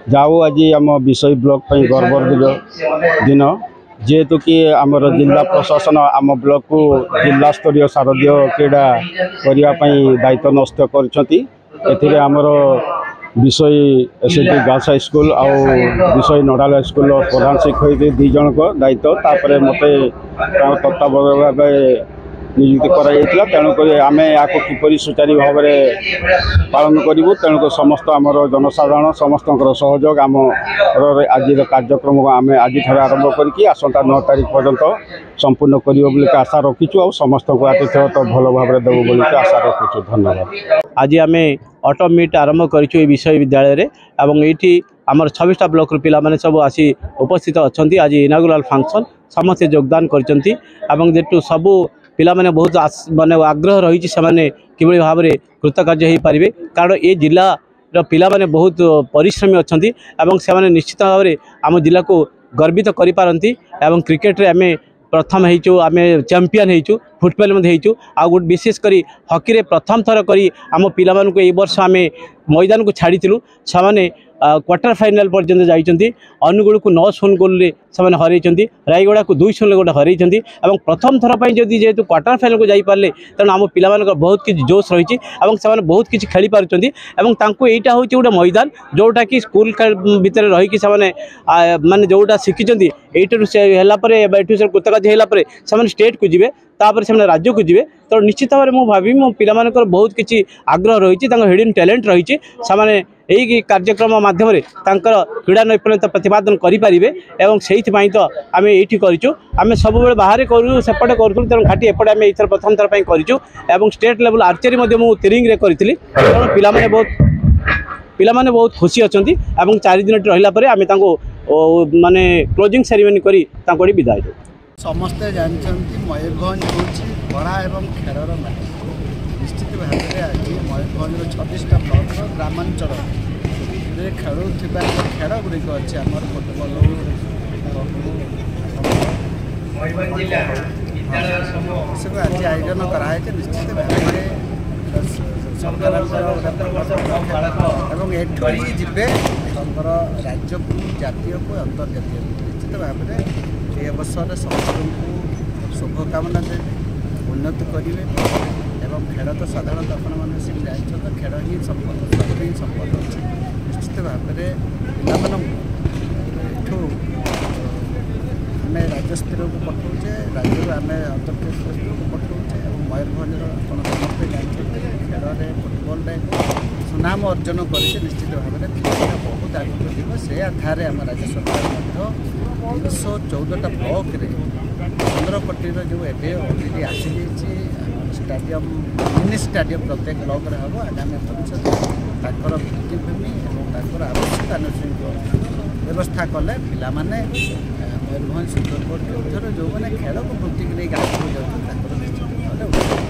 जाऊ आज आम विषय ब्लॉक गर्वर दिन जेहेतु कि आमर जिला प्रशासन आम ब्लॉक को जिला स्तरीय शारदीय क्रीड़ा करने दायित्व नष्ट कर आमर विषय एसएटी गर्ल्स हाई स्कूल आ विषय नोडाल हाई स्कूल प्रधान शिक्षक दी जन दायित्व तापर मत तत्वावधान नियुक्ति कराइला तेणुक आम या किपर सुचारू भाव में पालन करूँ तेणुक समस्त आमर जनसाधारण समस्त सहयोग आम आज कार्यक्रम आम आज आरंभ करके आसंता 9 तारीख पर्यंत संपूर्ण कर आशा रखीचु और समस्त को आतिथ्य तो भल भाव में देव बोल आशा रखीचु। धन्यवाद। आज आम ऑटो मीट आरंभ करूँ विश्वविद्यालय ये आमर 26टा ब्लॉक पिला सब आसी उपस्थित अच्छा आज इनागुराल फंक्शन समस्ते योगदान कर सबू पिला माने बहुत माने आग्रह रही से कि भाव में कृतकार्य हो पारे कारण ये जिला पिला माने बहुत परिश्रमी अच्छा से निश्चित भाव में आम जिला को गर्वित करिपारंती एवं क्रिकेट रे आमे प्रथम हेचु आमे चैंपियन हेचु फुटबॉल में हेचु आ विशेषकर हॉकी रे प्रथम थर करी आम पिला मानकु ए वर्ष आमे मैदान को छाड़ीलु से क्वार्टर फाइनाल पर्यंत जाइछंती अनुगुल को 9-0 गोल से हरई रायगड़ा को 2-0 गोटे हरई और प्रथम थर पर जदि जेहेतु क्वार्टर फाइनाल को जापारे तेणु आम पिला बहुत किसी जोश रही से बहुत किसी खेली पार्टी यहाँ हूँ गोटे मैदान जोटा कि स्कूल भितर रहीकि माने जोटा शिखिं यू से कृतकार्य होगापर स्टेट को जी तापर से राज्य को जी तो निश्चित भाव में मुझे भावी मो पिला बहुत किसी आग्रह रही हिडन टैलेंट रही यही कार्यक्रम माध्यम क्रीड़ा नैपुण्यता प्रतिपादन करें और से तो आम ये करें सब बाहर करूँ सेपटे करूँ तेणु घाटी एपटे आम ये प्रथम थर कर स्टेट लेवल आर्चरी मुझे तिरिंग करी तेणु पिला बहुत खुशी अच्छा 4 दिन रहा आम माने क्लोजिंग सेरेमनी करी विदाय दे समस्ते जानते मयूरभंज हूँ कला एवं खेलर माटी निश्चित भाव में आज मयूरभंज 26टा ब्लॉक ग्रामांचल खेलुवा खेल गुड़िक अच्छे आम फुटबल सब आज आयोजन कराई निश्चित भाव में सरकार जीवे राज्य को जातीय को अंतर्जातीय निश्चित भाव में ये अवसर समस्त को शुभकामना दे उन्नति करेंगे एवं खेल तो साधारणतः आपने से जान तो खेल ही संपद सब ही संपद अच्छे निश्चित भाव में पिलाठू आम राज्य स्तर को पठाऊे राज्य आम अंतर्जातीय स्तर को पठाऊे और मयूरभंज आप समस्ते जानते खेल फुटबल सुनाम अर्जन कर निश्चित भाव में बहुत आगे जीव से आधार आम राज्य सरकार 314टा ब्लॉक रे 15 कोटी जो अलरेडी आसी स्टाडियम मिनी स्टाडियम प्रत्येक ब्लॉक रे हम आगामी भविष्य भित्तिभूमि और आवश्यक आनुष्ठानिक व्यवस्था कले पिला माने मयूरभंज सुंदरगढ़ जो मैंने खेल को वृत्ति नहीं आगे जाते